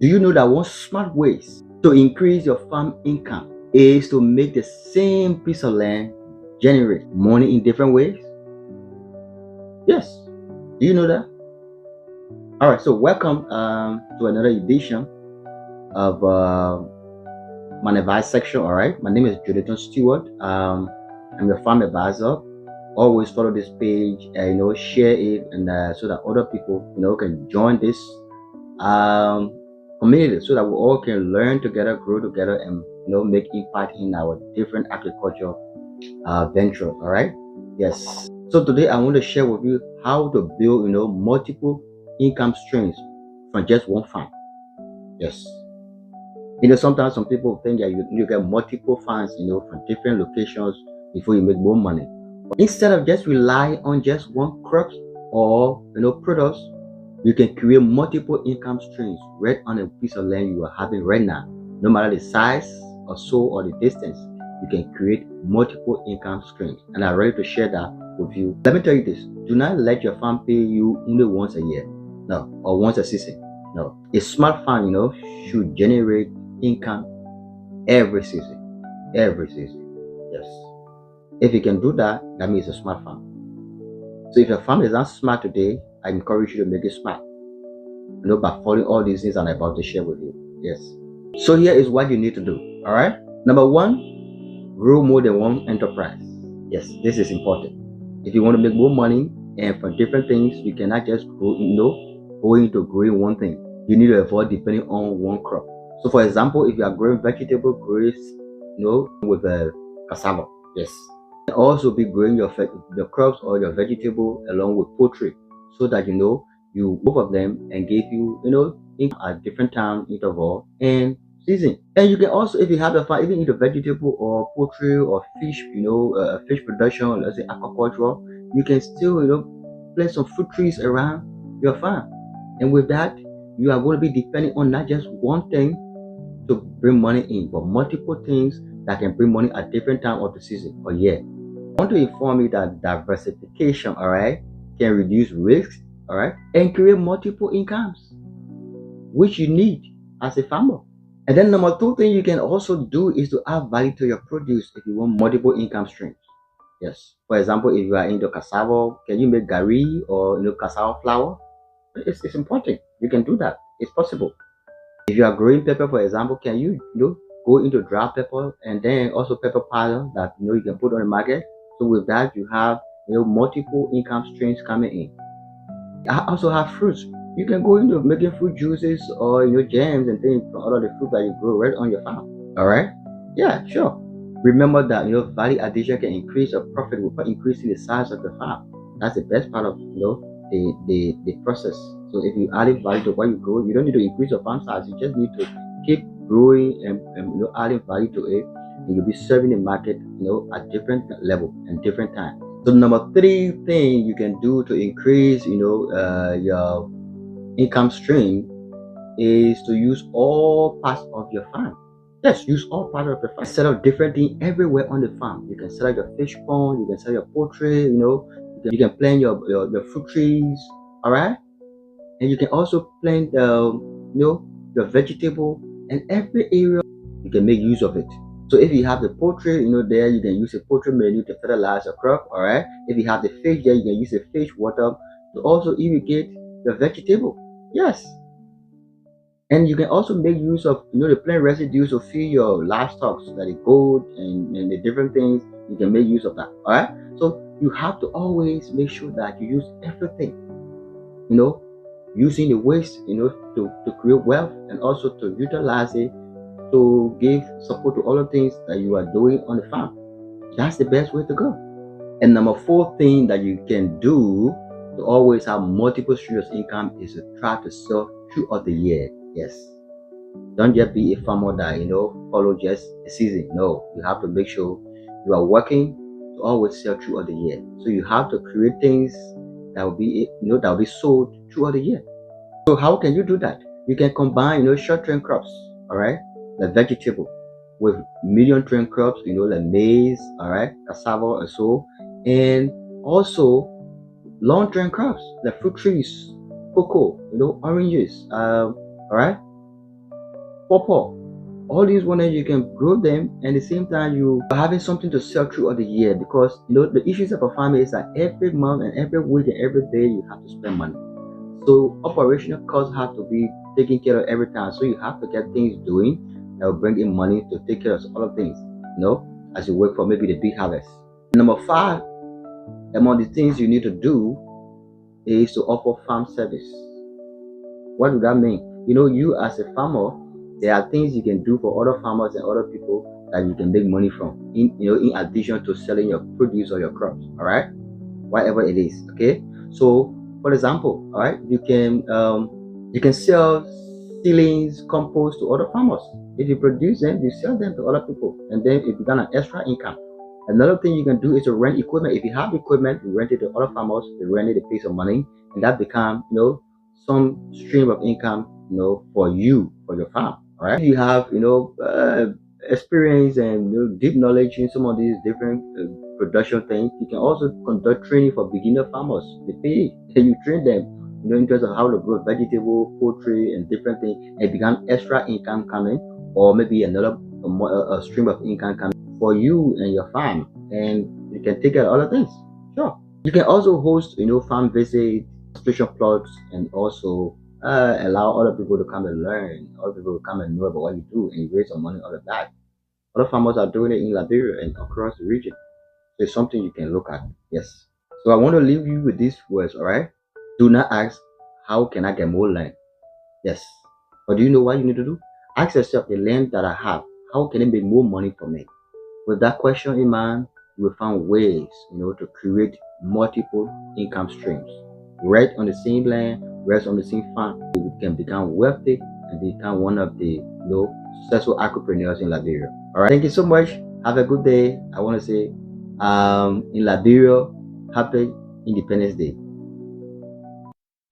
Do you know that one smart way to increase your farm income is to make the same piece of land generate money in different ways? Yes. Do you know that? All right. So welcome to another edition of my advice section. All right. My name is Jonathan Stewart. I'm your farm advisor. Always follow this page and share it, and so that other people can join this community, so that we all can learn together, grow together, and make impact in our different agriculture ventures. All right. Yes. So today I want to share with you how to build multiple income streams from just one farm. Yes. Sometimes some people think that you get multiple farms from different locations before you make more money. But instead of just relying on just one crop or products, you can create multiple income streams right on a piece of land you are having right now. No matter the size or so or the distance, you can create multiple income streams. And I'm ready to share that with you. Let me tell you this: do not let your farm pay you only once a year, no, or once a season. No, a smart farm, should generate income every season. Every season. Yes. If you can do that, that means a smart farm. So if your farm is not smart today, I encourage you to make it smart. By following all these things I'm about to share with you. Yes. So here is what you need to do. All right. Number one, grow more than one enterprise. Yes, this is important. If you want to make more money and from different things, you cannot just go into growing one thing. You need to avoid depending on one crop. So for example, if you are growing vegetable, grow with a cassava. Yes. Also be growing your crops or your vegetable along with poultry, so that you both of them and give you at different time interval and season. And you can also, if you have a farm, even into vegetable or poultry or fish, fish production, let's say aquaculture, you can still plant some fruit trees around your farm. And with that, you are going to be depending on not just one thing to bring money in, but multiple things that can bring money at different time of the season or year. I want to inform you that diversification, all right, can reduce risks, all right, and create multiple incomes, which you need as a farmer. And then number two thing you can also do is to add value to your produce if you want multiple income streams. Yes. For example, if you are into cassava, can you make gari or cassava flour? It's important. You can do that. It's possible. If you are growing pepper, for example, can you go into dry pepper and then also pepper powder that you can put on the market? So with that, you have multiple income streams coming in. I also have fruits. You can go into making fruit juices or jams and things from all of the fruit that you grow right on your farm. All right? Yeah, sure. Remember that value addition can increase your profit without increasing the size of the farm. That's the best part of the process. So if you add value to what you grow, you don't need to increase your farm size. You just need to keep growing and adding value to it, and you'll be serving the market at different level and different time. So number three thing you can do to increase your income stream is to use all parts of your farm. Yes, use all parts of the farm. Set up different things everywhere on the farm. You can set up your fish pond, you can set up your poultry, you can plant your fruit trees, all right? And you can also plant your vegetable, and every area you can make use of it. So if you have the poultry, there you can use the poultry menu to fertilize your crop, all right? If you have the fish there, you can use the fish water to also irrigate the vegetable. Yes. And you can also make use of the plant residues to feed your livestock, so that the goat and the different things, you can make use of that. All right. So you have to always make sure that you use everything, using the waste, to create wealth, and also to utilize it to give support to all the things that you are doing on the farm. That's the best way to go. And number four thing that you can do to always have multiple streams of income is to try to sell throughout the year. Yes. Don't just be a farmer that follow just a season. No, you have to make sure you are working to always sell throughout the year. So you have to create things that will be that will be sold throughout the year. So how can you do that? You can combine short-term crops, all right, like vegetable, with medium-term crops, like maize, all right, cassava or so, and also long-term crops like fruit trees, cocoa, oranges, all right, pawpaw. All these ones you can grow them, and at the same time you are having something to sell throughout the year, because the issues of a farmer is that every month and every week and every day you have to spend money. So operational costs have to be taken care of every time. So you have to get things doing that will bring in money to take care of other things, as you wait for maybe the big harvest. Number 5, among the things you need to do is to offer farm service. What do that mean? You as a farmer, there are things you can do for other farmers and other people that you can make money from, in addition to selling your produce or your crops. All right, whatever it is. Okay, so for example, all right, you can sell seedlings, compost to other farmers. If you produce them, you sell them to other people, and then it becomes an extra income. Another thing you can do is to rent equipment. If you have equipment, you rent it to other farmers, they rent it, they pay some money, and that becomes some stream of income for you, for your farm. All right, you have experience and deep knowledge in some of these different production things. You can also conduct training for beginner farmers. They pay and you train them in terms of how to grow vegetable, poultry, and different things, and it becomes extra income coming, or maybe another a stream of income coming for you and your farm, and you can take care of other things. Sure, you can also host farm visits, demonstration plots, and also allow other people to come and learn, other people to come and know about what you do, and you raise some money out of that. Other farmers are doing it in Liberia and across the region. So it's something you can look at. Yes. So I want to leave you with these words, all right? Do not ask, how can I get more land? Yes. But do you know what you need to do? Ask yourself, the land that I have, how can it make more money for me? With that question in mind, you will find ways, to create multiple income streams. Right on the same land, right on the same farm, you can become wealthy and become one of the successful entrepreneurs in Liberia. All right. Thank you so much. Have a good day. I want to say, in Liberia, happy Independence Day.